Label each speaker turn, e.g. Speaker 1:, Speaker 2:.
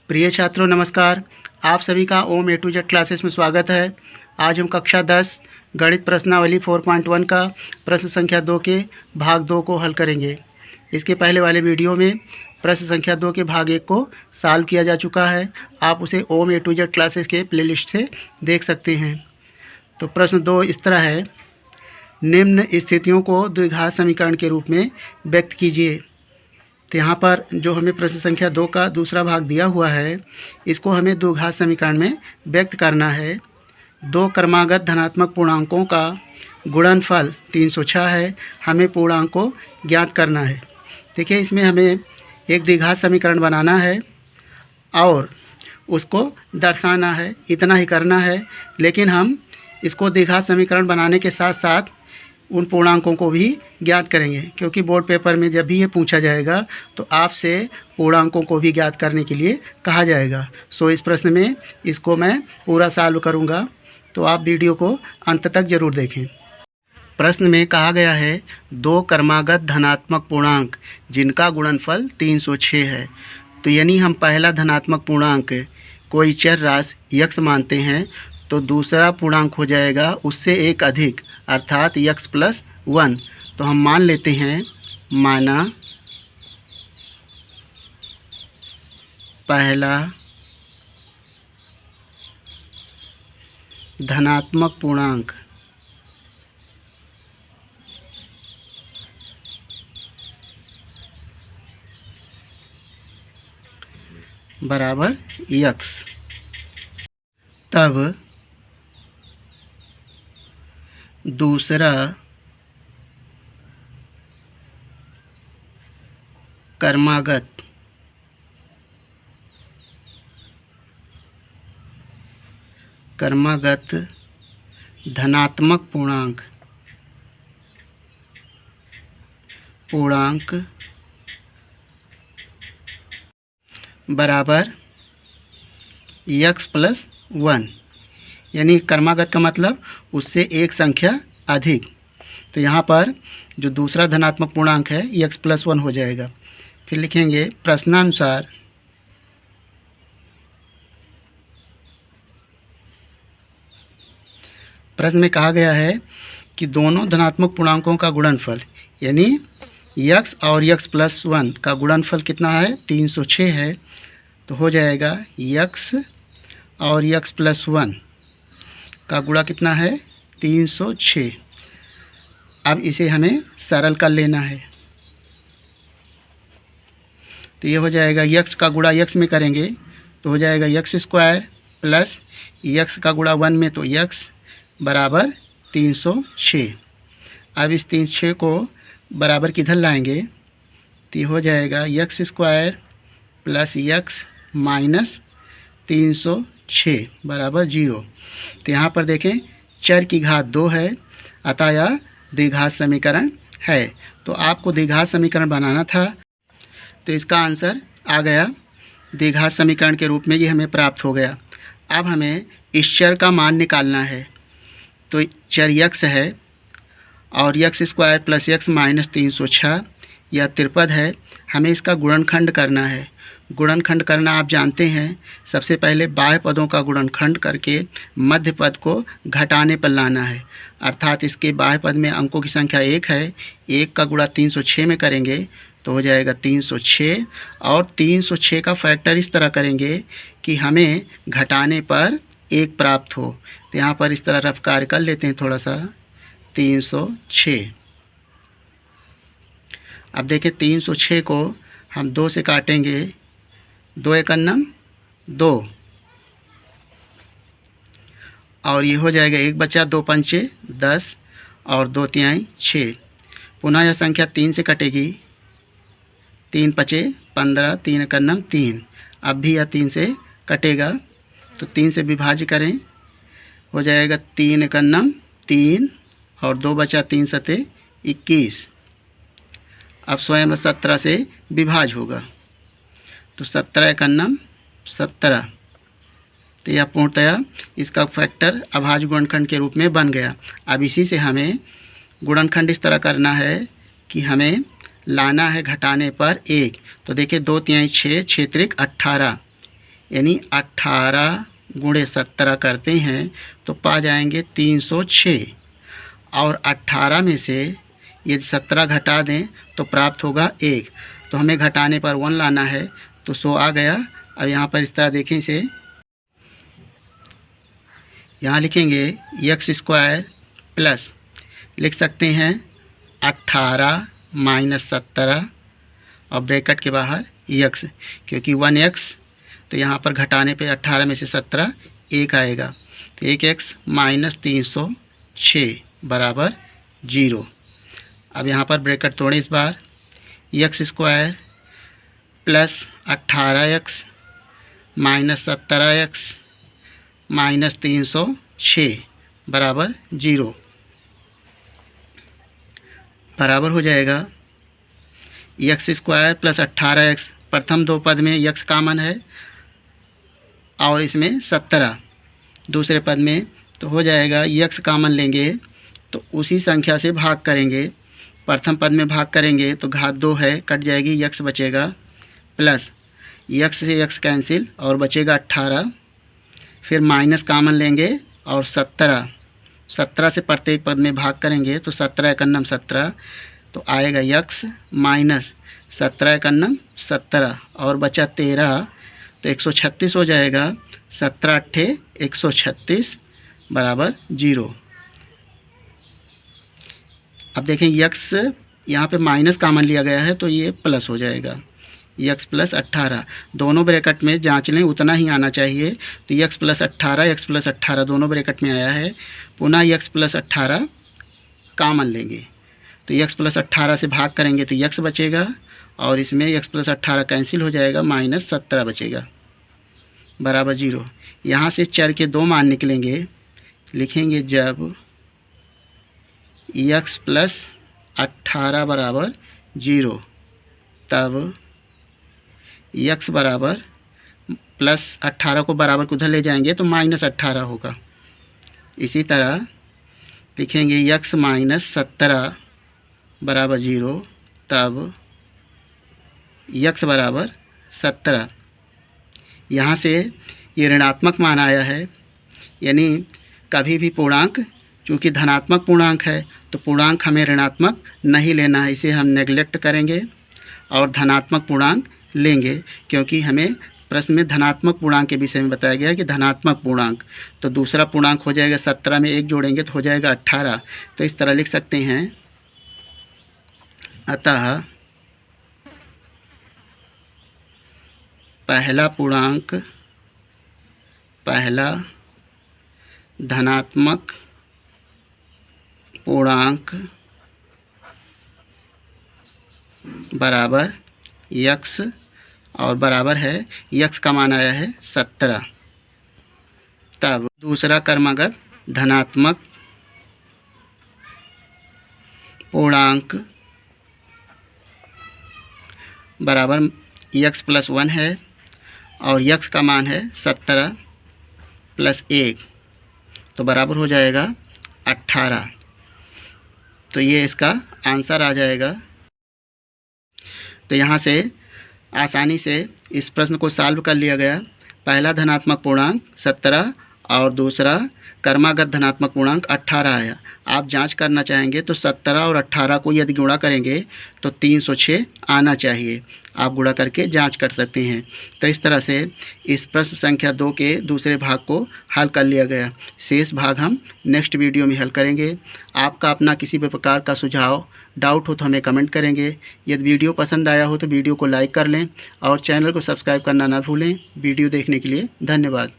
Speaker 1: प्रिय छात्रों नमस्कार। आप सभी का ओम ए टू जेड क्लासेस में स्वागत है। आज हम कक्षा 10 गणित प्रश्नावली 4.1 का प्रश्न संख्या 2 के भाग 2 को हल करेंगे। इसके पहले वाले वीडियो में प्रश्न संख्या 2 के भाग 1 को सॉल्व किया जा चुका है। आप उसे ओम ए टू जेड क्लासेस के प्लेलिस्ट से देख सकते हैं। तो प्रश्न 2 इस तरह है, निम्न स्थितियों को द्विघात समीकरण के रूप में व्यक्त कीजिए। तो यहाँ पर जो हमें प्रश्न संख्या 2 का दूसरा भाग दिया हुआ है, इसको हमें द्विघात समीकरण में व्यक्त करना है। दो क्रमागत धनात्मक पूर्णांकों का गुणनफल 306 है। हमें पूर्णांक को ज्ञात करना है। देखिए, इसमें हमें एक द्विघात समीकरण बनाना है और उसको दर्शाना है, इतना ही करना है। लेकिन हम इसको द्विघात समीकरण बनाने के साथ साथ उन पूर्णांकों को भी ज्ञात करेंगे, क्योंकि बोर्ड पेपर में जब भी ये पूछा जाएगा तो आपसे पूर्णांकों को भी ज्ञात करने के लिए कहा जाएगा। सो इस प्रश्न में इसको मैं पूरा सॉल्व करूँगा, तो आप वीडियो को अंत तक ज़रूर देखें। प्रश्न में कहा गया है, दो क्रमागत धनात्मक पूर्णांक जिनका गुणनफल 306 है। तो यानी हम पहला धनात्मक पूर्णांक कोई चर राशि यक्स मानते हैं, तो दूसरा पूर्णांक हो जाएगा उससे एक अधिक, अर्थात यक्स प्लस 1। तो हम मान लेते हैं, माना पहला धनात्मक पूर्णांक बराबर यक्स। तब दूसरा क्रमागत धनात्मक पूर्णांक बराबर यक्स प्लस 1। यानी क्रमागत का मतलब उससे एक संख्या अधिक। तो यहाँ पर जो दूसरा धनात्मक पूर्णांक है यक्स प्लस 1 हो जाएगा। फिर लिखेंगे, प्रश्नानुसार प्रश्न में कहा गया है कि दोनों धनात्मक पूर्णांकों का गुणनफल, यानी यक्स और यक्स प्लस 1 का गुणनफल कितना है, 306 है। तो हो जाएगा यक्स और यक्स प्लस 1 का गुणा कितना है, 306। अब इसे हमें सरल कर लेना है। तो ये हो जाएगा, यक्स का गुणा यक्स में करेंगे तो हो जाएगा यक्स स्क्वायर प्लस यक्स का गुणा 1 में, तो यक्स बराबर 306। अब इस 306 को बराबर किधर लाएंगे, तो ये हो जाएगा x square plus x minus 306 बराबर 0। तो यहाँ पर देखें, चर की घात 2 है, अतः यह द्विघात समीकरण है। तो आपको द्विघात समीकरण बनाना था, तो इसका आंसर आ गया द्विघात समीकरण के रूप में, ये हमें प्राप्त हो गया। अब हमें इस चर का मान निकालना है। तो चर यक्स है और x square plus x minus 306 यह त्रिपद है। हमें इसका गुणनखंड करना है। गुणनखंड करना आप जानते हैं, सबसे पहले बाह्य पदों का गुणनखंड करके मध्य पद को घटाने पर लाना है। अर्थात इसके बाह्य पद में अंकों की संख्या 1 है, 1 का गुणा 306 में करेंगे तो हो जाएगा 306, और 306 का फैक्टर इस तरह करेंगे कि हमें घटाने पर 1 प्राप्त हो। तो यहाँ पर इस तरह रफ कार्य कर लेते हैं थोड़ा सा, 306। अब देखें, 306 को हम 2 से काटेंगे, 2 एक अन्नम 2, और ये हो जाएगा 1 बचा, 2 पंचे 10 और 2 तिहाई 6। पुनः यह संख्या 3 से कटेगी, 3 पचे 15, 3 एक अन्नम 3। अब भी यह 3 से कटेगा, तो 3 से विभाज्य करें, हो जाएगा 3 एक अन्नम 3 और 2 बचा, 3 सते 21। अब स्वयं 17 से विभाज्य होगा, तो 17 एक अन्नम 17। तो यह पूर्णतया इसका फैक्टर अभाज्य गुणनखंड के रूप में बन गया। अब इसी से हमें गुणनखंड इस तरह करना है कि हमें लाना है घटाने पर 1। तो देखिए 2 तिहाई 6, 6 त्रिक 18, यानी 18 गुणे 17 करते हैं तो पा जाएंगे 306, और 18 में से यदि 17 घटा दें तो प्राप्त होगा 1। तो हमें घटाने पर 1 लाना है, तो 100 आ गया। अब यहाँ पर इस तरह देखें इसे, यहाँ लिखेंगे x² प्लस लिख सकते हैं 18 माइनस 17 और ब्रैकेट के बाहर x, क्योंकि 1x, तो यहाँ पर घटाने पे 18 में से 17 1 आएगा, तो 1x माइनस 306 बराबर 0। अब यहाँ पर ब्रैकेट तोड़ें इस बार, x² plus 18x minus 17x minus 306 बराबर 0 बराबर हो जाएगा x² प्लस 18x। प्रथम दो पद में x कॉमन है और इसमें 17 दूसरे पद में, तो हो जाएगा x कॉमन लेंगे तो उसी संख्या से भाग करेंगे। प्रथम पद में भाग करेंगे तो घात 2 है, कट जाएगी, x बचेगा, प्लस x से x कैंसिल और बचेगा 18। फिर माइनस कॉमन लेंगे और 17 से प्रत्येक पद में भाग करेंगे तो 17 एकन्नम 17, तो आएगा x माइनस 17 एकन्नम 17 और बचा 13, तो 136 हो जाएगा। 17 अट्ठे 136 बराबर 0। अब देखें x यहाँ पे माइनस कॉमन लिया गया है तो ये प्लस हो जाएगा, x प्लस 18। दोनों ब्रैकेट में जांच लें उतना ही आना चाहिए, तो x प्लस 18 दोनों ब्रैकेट में आया है। पुनः x प्लस 18 कॉमन लेंगे तो x प्लस 18 से भाग करेंगे तो x बचेगा और इसमें x प्लस 18 कैंसिल हो जाएगा, माइनस 17 बचेगा बराबर 0। यहाँ से चर के 2 मान निकलेंगे, लिखेंगे जब x प्लस 18 बराबर 0 तब x बराबर प्लस 18 को बराबर को उधर ले जाएंगे तो माइनस 18 होगा। इसी तरह लिखेंगे x माइनस 17 बराबर 0 तब x बराबर 17। यहाँ से ये ऋणात्मक मान आया है, यानी कभी भी पूर्णांक, चूँकि धनात्मक पूर्णांक है तो पूर्णांक हमें ऋणात्मक नहीं लेना है, इसे हम नेग्लेक्ट करेंगे और धनात्मक पूर्णांक लेंगे, क्योंकि हमें प्रश्न में धनात्मक पूर्णांक के विषय में बताया गया है कि धनात्मक पूर्णांक, तो दूसरा पूर्णांक हो जाएगा 17 में 1 जोड़ेंगे तो हो जाएगा 18। तो इस तरह लिख सकते हैं, अतः पहला पूर्णांक, पहला धनात्मक पूर्णांक बराबर x और बराबर है x का मान आया है 17। तब दूसरा क्रमागत धनात्मक पूर्णांक बराबर x प्लस 1 है और x का मान है 17 प्लस 1, तो बराबर हो जाएगा 18। तो ये इसका आंसर आ जाएगा। तो यहाँ से आसानी से इस प्रश्न को सॉल्व कर लिया गया। पहला धनात्मक पूर्णांक 17 और दूसरा क्रमागत धनात्मक पूर्णांक 18 आया। आप जांच करना चाहेंगे तो 17 और 18 को यदि गुणा करेंगे तो 306 आना चाहिए। आप गुणा करके जांच कर सकते हैं। तो इस तरह से इस प्रश्न संख्या 2 के दूसरे भाग को हल कर लिया गया। शेष भाग हम नेक्स्ट वीडियो में हल करेंगे। आपका अपना किसी भी प्रकार का सुझाव डाउट हो तो हमें कमेंट करेंगे। यदि वीडियो पसंद आया हो तो वीडियो को लाइक कर लें और चैनल को सब्सक्राइब करना ना भूलें। वीडियो देखने के लिए धन्यवाद।